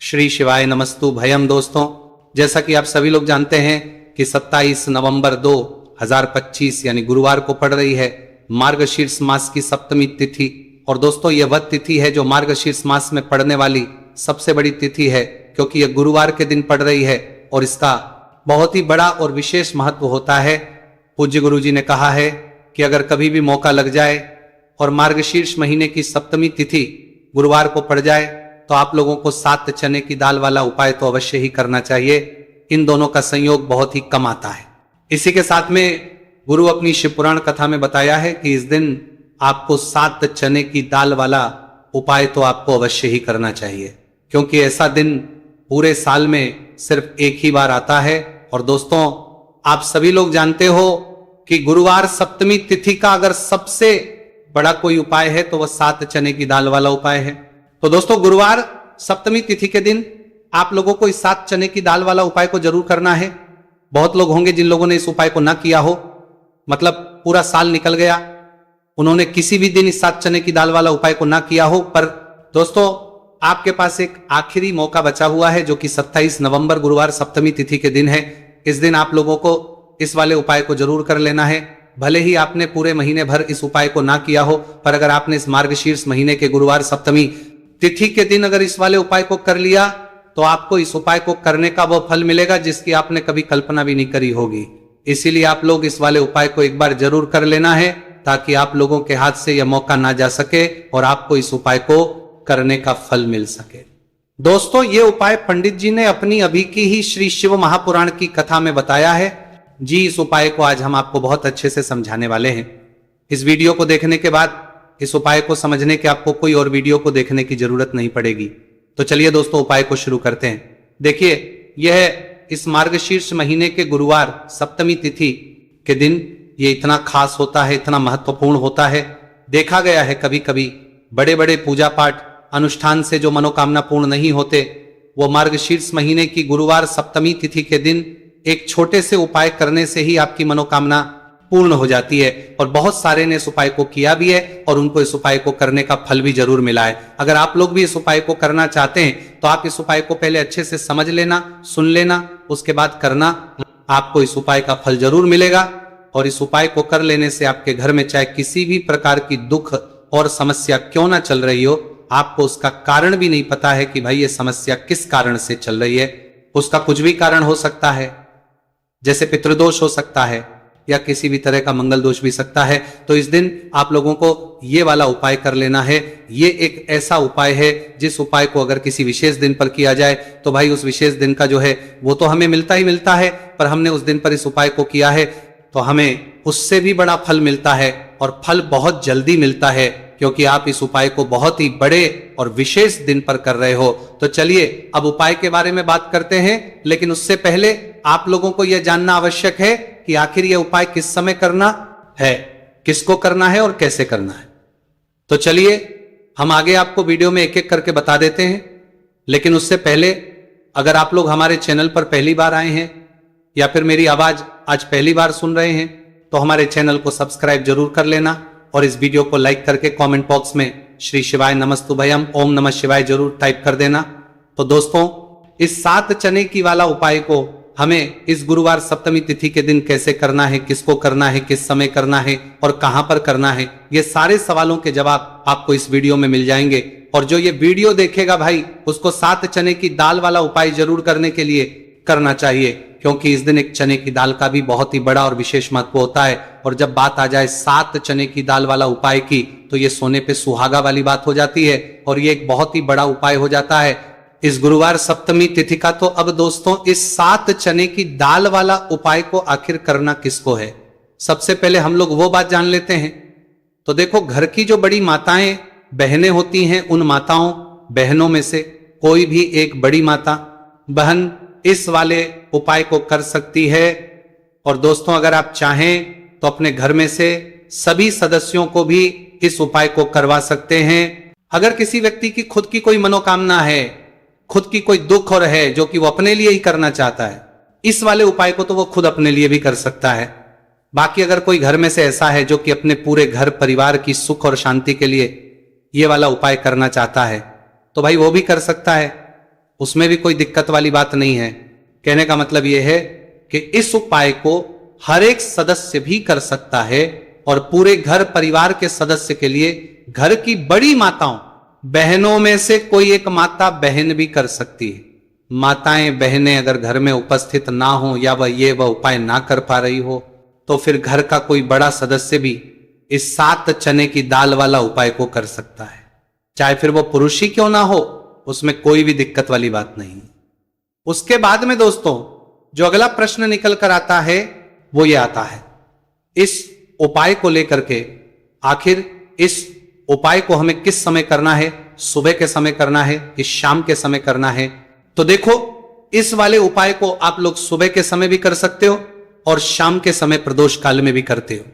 श्री शिवाय नमस्तु भयम। दोस्तों, जैसा कि आप सभी लोग जानते हैं कि 27 नवंबर 2025 यानी गुरुवार को पड़ रही है मार्गशीर्ष मास की सप्तमी तिथि। और दोस्तों, यह वह तिथि है जो मार्गशीर्ष मास में पड़ने वाली सबसे बड़ी तिथि है, क्योंकि यह गुरुवार के दिन पड़ रही है और इसका बहुत ही बड़ा और विशेष महत्व होता है। पूज्य गुरु जी ने कहा है कि अगर कभी भी मौका लग जाए और मार्गशीर्ष महीने की सप्तमी तिथि गुरुवार को पड़ जाए तो आप लोगों को 7 चने की दाल वाला उपाय तो अवश्य ही करना चाहिए। इन दोनों का संयोग बहुत ही कम आता है। इसी के साथ में गुरु अपनी शिव पुराण कथा में बताया है कि इस दिन आपको 7 चने की दाल वाला उपाय तो आपको अवश्य ही करना चाहिए, क्योंकि ऐसा दिन पूरे साल में सिर्फ एक ही बार आता है। और दोस्तों, आप सभी लोग जानते हो कि गुरुवार सप्तमी तिथि का अगर सबसे बड़ा कोई उपाय है तो वह 7 चने की दाल वाला उपाय है। तो दोस्तों, गुरुवार सप्तमी तिथि के दिन आप लोगों को इस 7 चने की दाल वाला उपाय को जरूर करना है। बहुत लोग होंगे जिन लोगों ने इस उपाय को ना किया हो, मतलब पूरा साल निकल गया, उन्होंने किसी भी दिन इस 7 चने की दाल वाला उपाय को ना किया हो। पर दोस्तों, आपके पास एक आखिरी मौका बचा हुआ है, जो कि 27 नवंबर गुरुवार सप्तमी तिथि के दिन है। इस दिन आप लोगों को इस वाले उपाय को जरूर कर लेना है। भले ही आपने पूरे महीने भर इस उपाय को ना किया हो, पर अगर आपने इस मार्गशीर्ष महीने के गुरुवार सप्तमी तिथि के दिन अगर इस वाले उपाय को कर लिया तो आपको इस उपाय को करने का वो फल मिलेगा जिसकी आपने कभी कल्पना भी नहीं करी होगी। इसीलिए आप लोग इस वाले उपाय को एक बार जरूर कर लेना है, ताकि आप लोगों के हाथ से यह मौका ना जा सके और आपको इस उपाय को करने का फल मिल सके। दोस्तों, ये उपाय पंडित जी ने अपनी अभी की ही श्री शिव महापुराण की कथा में बताया है जी। इस उपाय को आज हम आपको बहुत अच्छे से समझाने वाले हैं। इस वीडियो को देखने के बाद इस उपाय को समझने के आपको कोई और वीडियो को देखने की जरूरत नहीं पड़ेगी। तो चलिए दोस्तों, उपाय को शुरू करते हैं। देखिए, यह इस मार्गशीर्ष महीने के गुरुवार सप्तमी तिथि के दिन ये इतना खास होता है, इतना महत्वपूर्ण होता है। देखा गया है कभी कभी बड़े बड़े पूजा पाठ अनुष्ठान से जो मनोकामना पूर्ण नहीं होते, वो मार्गशीर्ष महीने की गुरुवार सप्तमी तिथि के दिन एक छोटे से उपाय करने से ही आपकी मनोकामना पूर्ण हो जाती है। और बहुत सारे ने इस उपाय को किया भी है और उनको इस उपाय को करने का फल भी जरूर मिला है। अगर आप लोग भी इस उपाय को करना चाहते हैं तो आप इस उपाय को पहले अच्छे से समझ लेना, सुन लेना, उसके बाद करना। आपको इस उपाय का फल जरूर मिलेगा। और इस उपाय को कर लेने से आपके घर में चाहे किसी भी प्रकार की दुख और समस्या क्यों ना चल रही हो, आपको उसका कारण भी नहीं पता है कि भाई ये समस्या किस कारण से चल रही है। उसका कुछ भी कारण हो सकता है, जैसे पितृदोष हो सकता है या किसी भी तरह का मंगल दोष भी सकता है। तो इस दिन आप लोगों को ये वाला उपाय कर लेना है। ये एक ऐसा उपाय है जिस उपाय को अगर किसी विशेष दिन पर किया जाए तो भाई उस विशेष दिन का जो है वो तो हमें मिलता ही मिलता है, पर हमने उस दिन पर इस उपाय को किया है तो हमें उससे भी बड़ा फल मिलता है। और फल बहुत जल्दी मिलता है, क्योंकि आप इस उपाय को बहुत ही बड़े और विशेष दिन पर कर रहे हो। तो चलिए अब उपाय के बारे में बात करते हैं, लेकिन उससे पहले आप लोगों को यह जानना आवश्यक है कि आखिर यह उपाय किस समय करना है, किसको करना है और कैसे करना है। तो चलिए हम आगे आपको वीडियो में एक एक करके बता देते हैं। लेकिन उससे पहले अगर आप लोग हमारे चैनल पर पहली बार आए हैं या फिर मेरी आवाज आज पहली बार सुन रहे हैं तो हमारे चैनल को सब्सक्राइब जरूर कर लेना और इस वीडियो को लाइक करके कमेंट बॉक्स में श्री शिवाय नमस्तु भयम ओम नमः शिवाय जरूर टाइप कर देना। तो दोस्तों, इस 7 चने की वाला उपाय को हमें इस गुरुवार सप्तमी तिथि के दिन कैसे करना है, किसको करना है, किस समय करना है और कहां पर करना है, ये सारे सवालों के जवाब आपको इस वीडियो में मिल जाएंगे। और जो ये वीडियो देखेगा भाई, उसको 7 चने की दाल वाला उपाय जरूर करने के लिए करना चाहिए, क्योंकि इस दिन एक चने की दाल का भी बहुत ही बड़ा और विशेष महत्व होता है। और जब बात आ जाए 7 चने की दाल वाला उपाय की, तो ये सोने पे सुहागा वाली बात हो जाती है और ये एक बहुत ही बड़ा उपाय हो जाता है इस गुरुवार सप्तमी तिथि का। तो अब दोस्तों, इस 7 चने की दाल वाला उपाय को आखिर करना किसको है, सबसे पहले हम लोग वो बात जान लेते हैं। तो देखो, घर की जो बड़ी माताएं बहनें होती हैं, उन माताओं बहनों में से कोई भी एक बड़ी माता बहन इस वाले उपाय को कर सकती है। और दोस्तों, अगर आप चाहें तो अपने घर में से सभी सदस्यों को भी इस उपाय को करवा सकते हैं। अगर किसी व्यक्ति की खुद की कोई मनोकामना है, खुद की कोई दुख और है जो कि वो अपने लिए ही करना चाहता है, इस वाले उपाय को तो वो खुद अपने लिए भी कर सकता है। बाकी अगर कोई घर में से ऐसा है जो कि अपने पूरे घर परिवार की सुख और शांति के लिए ये वाला उपाय करना चाहता है, तो भाई वो भी कर सकता है। उसमें भी कोई दिक्कत वाली बात नहीं है। कहने का मतलब यह है कि इस उपाय को हर एक सदस्य भी कर सकता है और पूरे घर परिवार के सदस्य के लिए घर की बड़ी माताओं बहनों में से कोई एक माता बहन भी कर सकती है। माताएं बहनें अगर घर में उपस्थित ना हो या वह उपाय ना कर पा रही हो तो फिर घर का कोई बड़ा सदस्य भी इस 7 चने की दाल वाला उपाय को कर सकता है, चाहे फिर वो पुरुष ही क्यों ना हो, उसमें कोई भी दिक्कत वाली बात नहीं। उसके बाद में दोस्तों जो अगला प्रश्न निकल कर आता है वो ये आता है, इस उपाय को लेकर के आखिर इस उपाय को हमें किस समय करना है, सुबह के समय करना है कि शाम के समय करना है। तो देखो इस वाले उपाय को आप लोग सुबह के समय भी कर सकते हो और शाम के समय प्रदोष काल में भी करते हो।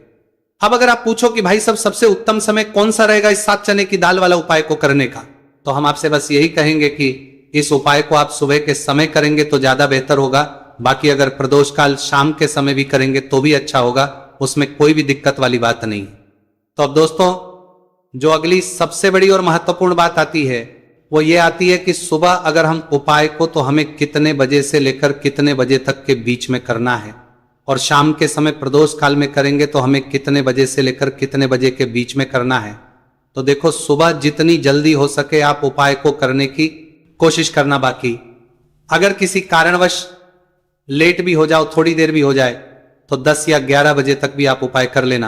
अब अगर आप पूछो कि भाई सबसे उत्तम समय कौन सा रहेगा इस 7 चने की दाल वाला उपाय को करने का, तो हम आपसे बस यही कहेंगे कि इस उपाय को आप सुबह के समय करेंगे तो ज्यादा बेहतर होगा। बाकी अगर प्रदोष काल शाम के समय भी करेंगे तो भी अच्छा होगा, उसमें कोई भी दिक्कत वाली बात नहीं। तो अब दोस्तों जो अगली सबसे बड़ी और महत्वपूर्ण बात आती है वो ये आती है कि सुबह अगर हम उपाय को तो हमें कितने बजे से लेकर कितने बजे तक के बीच में करना है और शाम के समय प्रदोष काल में करेंगे तो हमें कितने बजे से लेकर कितने बजे के बीच में करना है। तो देखो सुबह जितनी जल्दी हो सके आप उपाय को करने की कोशिश करना। बाकी अगर किसी कारणवश लेट भी हो जाओ, थोड़ी देर भी हो जाए, तो 10 या 11 बजे तक भी आप उपाय कर लेना,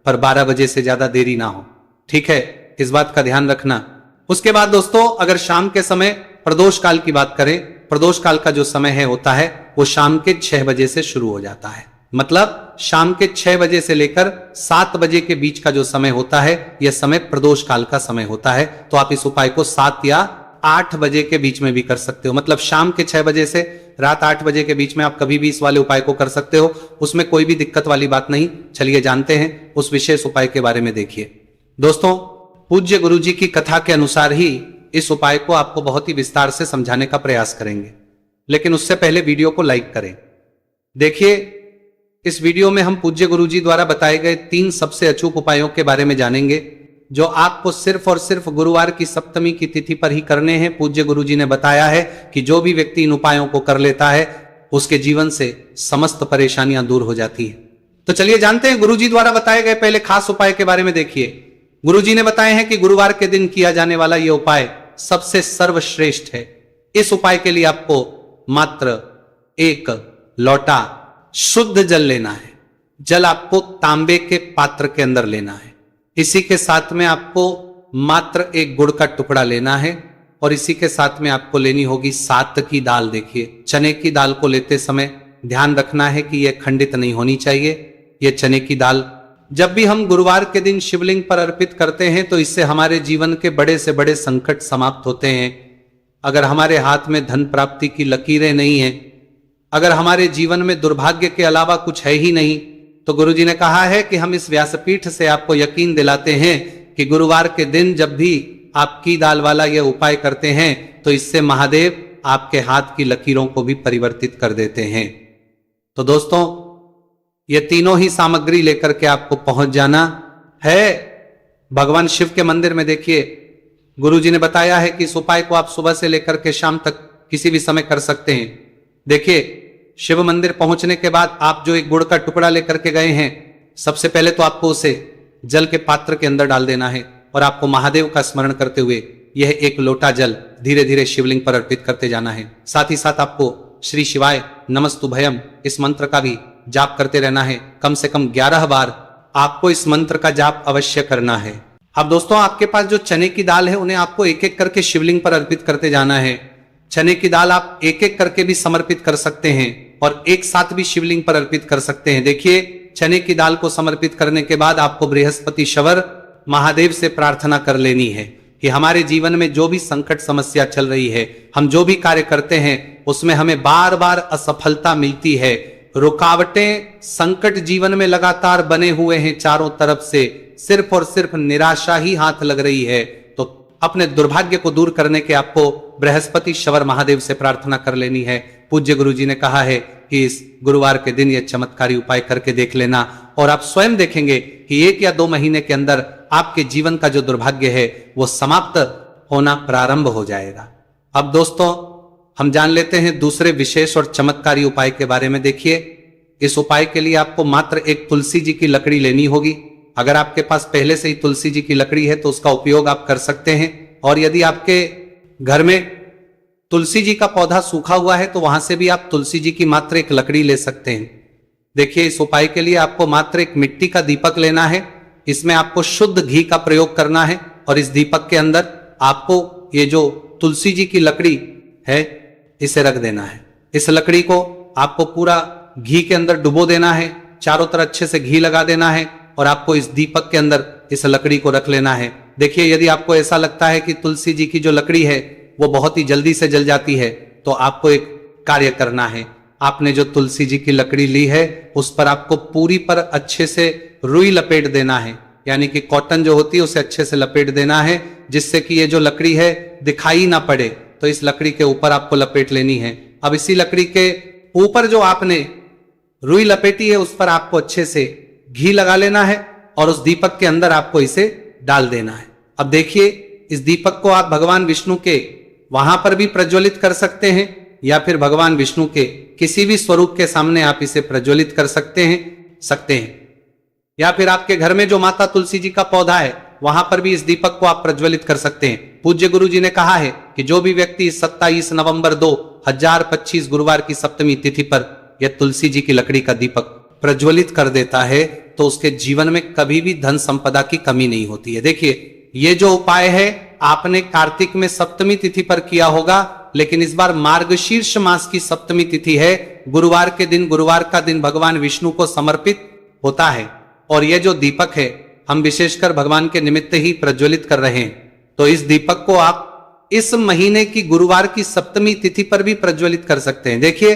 पर 12 बजे से ज्यादा देरी ना हो, ठीक है, इस बात का ध्यान रखना। उसके बाद दोस्तों अगर शाम के समय प्रदोष काल की बात करें, प्रदोष काल का जो समय है होता है वो शाम के 6 बजे से शुरू हो जाता है। मतलब शाम के 6 बजे से लेकर 7 बजे के बीच का जो समय होता है यह समय प्रदोष काल का समय होता है। तो आप इस उपाय को 7 या 8 बजे के बीच में भी कर सकते हो। मतलब शाम के 6 बजे से रात 8 बजे के बीच में आप कभी भी इस वाले उपाय को कर सकते हो, उसमें कोई भी दिक्कत वाली बात नहीं। चलिए जानते हैं उस विशेष उपाय के बारे में। देखिए दोस्तों पूज्य गुरु जी की कथा के अनुसार ही इस उपाय को आपको बहुत ही विस्तार से समझाने का प्रयास करेंगे, लेकिन उससे पहले वीडियो को लाइक करें। देखिए इस वीडियो में हम पूज्य गुरु जी द्वारा बताए गए 3 सबसे अचूक उपायों के बारे में जानेंगे जो आपको सिर्फ और सिर्फ गुरुवार की सप्तमी की तिथि पर ही करने हैं। पूज्य गुरु जी ने बताया है कि जो भी व्यक्ति इन उपायों को कर लेता है उसके जीवन से समस्त परेशानियां दूर हो जाती है। तो चलिए जानते हैं गुरु जी द्वारा बताए गए पहले खास उपाय के बारे में। देखिए गुरु जी ने बताए हैं कि गुरुवार के दिन किया जाने वाला यह उपाय सबसे सर्वश्रेष्ठ है। इस उपाय के लिए आपको मात्र 1 लोटा शुद्ध जल लेना है। जल आपको तांबे के पात्र के अंदर लेना है। इसी के साथ में आपको मात्र 1 गुड़ का टुकड़ा लेना है और इसी के साथ में आपको लेनी होगी 7 की दाल। देखिए चने की दाल को लेते समय ध्यान रखना है कि यह खंडित नहीं होनी चाहिए। यह चने की दाल जब भी हम गुरुवार के दिन शिवलिंग पर अर्पित करते हैं तो इससे हमारे जीवन के बड़े से बड़े संकट समाप्त होते हैं। अगर हमारे हाथ में धन प्राप्ति की लकीरें नहीं है, अगर हमारे जीवन में दुर्भाग्य के अलावा कुछ है ही नहीं, तो गुरुजी ने कहा है कि हम इस व्यासपीठ से आपको यकीन दिलाते हैं कि गुरुवार के दिन जब भी आप की दाल वाला यह उपाय करते हैं तो इससे महादेव आपके हाथ की लकीरों को भी परिवर्तित कर देते हैं। तो दोस्तों ये तीनों ही सामग्री लेकर के आपको पहुंच जाना है भगवान शिव के मंदिर में। देखिए गुरुजी ने बताया है कि इस उपाय को आप सुबह से लेकर के शाम तक किसी भी समय कर सकते हैं। देखिए शिव मंदिर पहुंचने के बाद आप जो 1 गुड़ का टुकड़ा लेकर के गए हैं, सबसे पहले तो आपको उसे जल के पात्र के अंदर डाल देना है और आपको महादेव का स्मरण करते हुए यह 1 लोटा जल धीरे धीरे शिवलिंग पर अर्पित करते जाना है। साथ ही साथ आपको श्री शिवाय नमस्तुभयम इस मंत्र का भी जाप करते रहना है। कम से कम 11 बार आपको इस मंत्र का जाप अवश्य करना है। अब दोस्तों आपके पास जो चने की दाल है उन्हें आपको एक एक करके शिवलिंग पर अर्पित करते जाना है। चने की दाल आप एक एक करके भी समर्पित कर सकते हैं और एक साथ भी शिवलिंग पर अर्पित कर सकते हैं। देखिए चने की दाल को समर्पित करने के बाद आपको बृहस्पति शवर महादेव से प्रार्थना कर लेनी है कि हमारे जीवन में जो भी संकट समस्या चल रही है, हम जो भी कार्य करते हैं उसमें हमें बार बार असफलता मिलती है, रुकावटें संकट जीवन में लगातार बने हुए हैं चारों तरफ से, सिर्फ और सिर्फ निराशा ही हाथ लग रही है, तो अपने दुर्भाग्य को दूर करने के आपको बृहस्पति शवर महादेव से प्रार्थना कर लेनी है। पूज्य गुरु जी ने कहा है कि इस गुरुवार के दिन यह चमत्कारी उपाय करके देख लेना और आप स्वयं देखेंगे कि 1 या 2 महीने के अंदर आपके जीवन का जो दुर्भाग्य है वो समाप्त होना प्रारंभ हो जाएगा। अब दोस्तों हम जान लेते हैं दूसरे विशेष और चमत्कारी उपाय के बारे में। देखिए, इस उपाय के लिए आपको मात्र एक तुलसी जी की लकड़ी लेनी होगी। अगर आपके पास पहले से ही तुलसी जी की लकड़ी है तो उसका उपयोग आप कर सकते हैं, और यदि आपके घर में तुलसी जी का पौधा सूखा हुआ है तो वहां से भी आप तुलसी जी की मात्र एक लकड़ी ले सकते हैं। देखिए, इस उपाय के लिए आपको मात्र एक मिट्टी का दीपक लेना है। इसमें आपको शुद्ध घी का प्रयोग करना है, और इस दीपक के अंदर आपको ये जो तुलसी जी की लकड़ी है इसे रख देना है। इस लकड़ी को आपको पूरा घी के अंदर डुबो देना है, चारों तरफ अच्छे से घी लगा देना है, और आपको इस दीपक के अंदर इस लकड़ी को रख लेना है। देखिए, यदि आपको ऐसा लगता है कि तुलसी जी की जो लकड़ी है वो बहुत ही जल्दी से जल जाती है, तो आपको एक कार्य करना है। आपने जो तुलसी जी की लकड़ी ली है उस पर आपको पूरी पर अच्छे से रुई लपेट देना है, यानी कि कॉटन जो होती है उसे अच्छे से लपेट देना है, जिससे कि ये जो लकड़ी है दिखाई ना पड़े। तो इस लकड़ी के ऊपर आपको लपेट लेनी है। अब इसी लकड़ी के ऊपर जो आपने रुई लपेटी है उस पर आपको अच्छे से घी लगा लेना है, और उस दीपक के अंदर आपको इसे डाल देना है। अब देखिए, इस दीपक को आप भगवान विष्णु के वहां पर भी प्रज्वलित कर सकते हैं, या फिर भगवान विष्णु के किसी भी स्वरूप के सामने आप इसे प्रज्वलित कर सकते हैं, या फिर आपके घर में जो माता तुलसी जी का पौधा है वहां पर भी इस दीपक को आप प्रज्वलित कर सकते हैं। पूज्य गुरु जी ने कहा है कि जो भी व्यक्ति 27 नवंबर 2025 गुरुवार की सप्तमी तिथि पर यह तुलसी जी की लकड़ी का दीपक प्रज्वलित कर देता है तो उसके जीवन में कभी भी धन संपदा की कमी नहीं होती है। देखिए, ये जो उपाय है आपने कार्तिक में सप्तमी तिथि पर किया होगा, लेकिन इस बार मार्गशीर्ष मास की सप्तमी तिथि है। गुरुवार के दिन, गुरुवार का दिन भगवान विष्णु को समर्पित होता है, और यह जो दीपक है हम विशेषकर भगवान के निमित्त ही प्रज्वलित कर रहे हैं। तो इस दीपक को आप इस महीने की गुरुवार की सप्तमी तिथि पर भी प्रज्वलित कर सकते हैं। देखिए,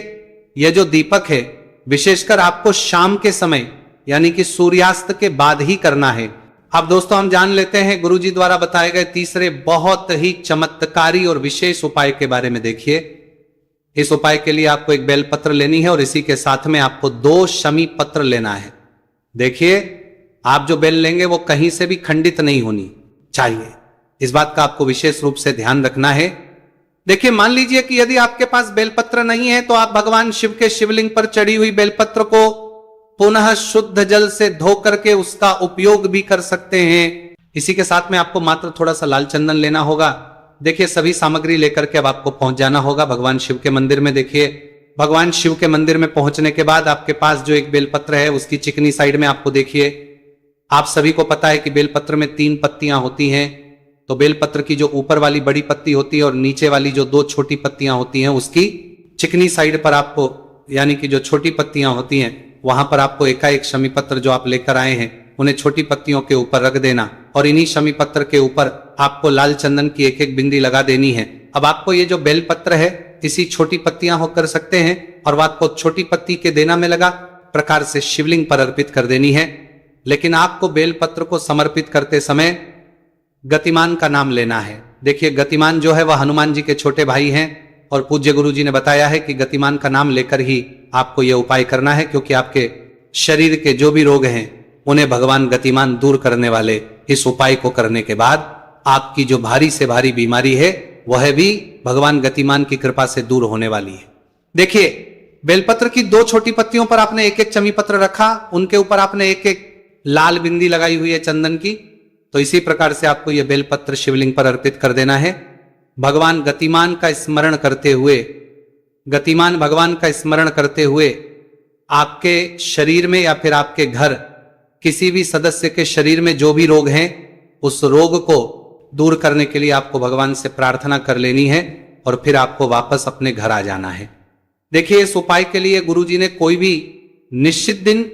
यह जो दीपक है विशेषकर आपको शाम के समय यानी कि सूर्यास्त के बाद ही करना है। अब दोस्तों, हम जान लेते हैं गुरुजी द्वारा बताए गए तीसरे बहुत ही चमत्कारी और विशेष उपाय के बारे में। देखिए, इस उपाय के लिए आपको एक बेलपत्र लेनी है, और इसी के साथ में आपको 2 शमी पत्र लेना है। देखिए, आप जो बेल लेंगे वो कहीं से भी खंडित नहीं होनी चाहिए, इस बात का आपको विशेष रूप से ध्यान रखना है। देखिए, मान लीजिए कि यदि आपके पास बेलपत्र नहीं है तो आप भगवान शिव के शिवलिंग पर चढ़ी हुई बेलपत्र को पुनः शुद्ध जल से धो करके उसका उपयोग भी कर सकते हैं। इसी के साथ में आपको मात्र थोड़ा सा लाल चंदन लेना होगा। देखिए, सभी सामग्री लेकर के अब आपको पहुंच जाना होगा भगवान शिव के मंदिर में। देखिए, भगवान शिव के मंदिर में पहुंचने के बाद आपके पास जो एक बेलपत्र है उसकी चिकनी साइड में आपको देखिए, आप सभी को पता है कि बेलपत्र में 3 पत्तियां होती हैं। तो बेलपत्र की जो ऊपर वाली बड़ी पत्ती होती है और नीचे वाली जो 2 छोटी पत्तियां होती हैं उसकी चिकनी साइड पर आपको, यानी कि जो छोटी पत्तियां होती हैं वहां पर आपको एकाएक शमी पत्र जो आप लेकर आए हैं उन्हें छोटी पत्तियों के ऊपर रख देना, और इन्हीं शमी पत्र के ऊपर आपको लाल चंदन की एक एक बिंदी लगा देनी है। अब आपको ये जो बेल पत्र है इसी छोटी पत्तियां हो कर सकते हैं, और वो आपको छोटी पत्ती के देना में लगा प्रकार से शिवलिंग पर अर्पित कर देनी है। लेकिन आपको बेल पत्र को समर्पित करते समय गतिमान का नाम लेना है। देखिए, गतिमान जो है वह हनुमान जी के छोटे भाई हैं, और पूज्य गुरु जी ने बताया है कि गतिमान का नाम लेकर ही आपको यह उपाय करना है, क्योंकि आपके शरीर के जो भी रोग हैं उन्हें भगवान गतिमान दूर करने वाले इस उपाय को करने के बाद आपकी जो भारी से भारी बीमारी है वह भी भगवान गतिमान की कृपा से दूर होने वाली है। देखिए, बेलपत्र की 2 छोटी पत्तियों पर आपने एक एक चमी पत्र रखा, उनके ऊपर आपने एक एक लाल बिंदी लगाई हुई है चंदन की। तो इसी प्रकार से आपको यह बेलपत्र शिवलिंग पर अर्पित कर देना है। भगवान गतिमान का स्मरण करते हुए, गतिमान भगवान का स्मरण करते हुए आपके शरीर में या फिर आपके घर किसी भी सदस्य के शरीर में जो भी रोग हैं उस रोग को दूर करने के लिए आपको भगवान से प्रार्थना कर लेनी है, और फिर आपको वापस अपने घर आ जाना है। देखिए, इस उपाय के लिए गुरुजी ने कोई भी निश्चित दिन,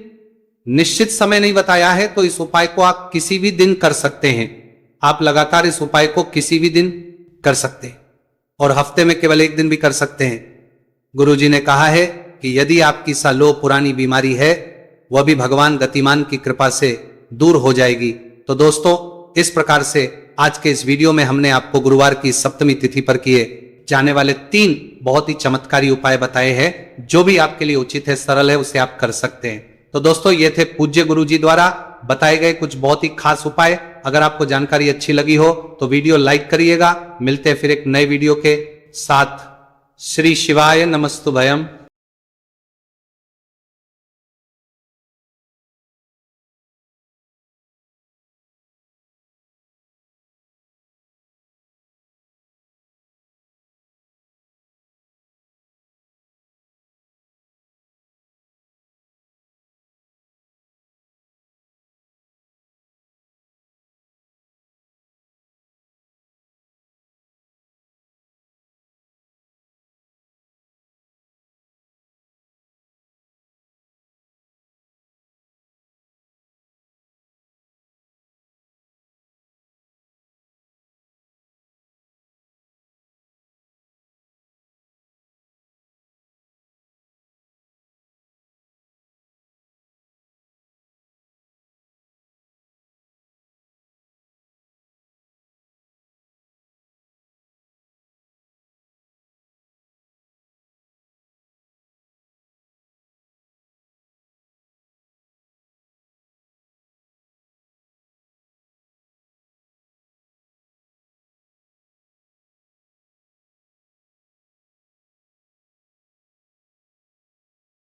निश्चित समय नहीं बताया है, तो इस उपाय को आप किसी भी दिन कर सकते हैं। आप लगातार इस उपाय को किसी भी दिन कर सकते हैं, और हफ्ते में केवल एक दिन भी कर सकते हैं। गुरुजी ने कहा है कि यदि आपकी सालों पुरानी बीमारी है वह भी भगवान गतिमान की कृपा से दूर हो जाएगी। तो दोस्तों, इस प्रकार से आज के इस वीडियो में हमने आपको गुरुवार की सप्तमी तिथि पर किए जाने वाले 3 बहुत ही चमत्कारी उपाय बताए हैं। जो भी आपके लिए उचित है, सरल है, उसे आप कर सकते हैं। तो दोस्तों, ये थे पूज्य गुरुजी द्वारा बताए गए कुछ बहुत ही खास उपाय। अगर आपको जानकारी अच्छी लगी हो तो वीडियो लाइक करिएगा। मिलते हैं फिर एक नए वीडियो के साथ। श्री शिवाय नमस्तुभयम्।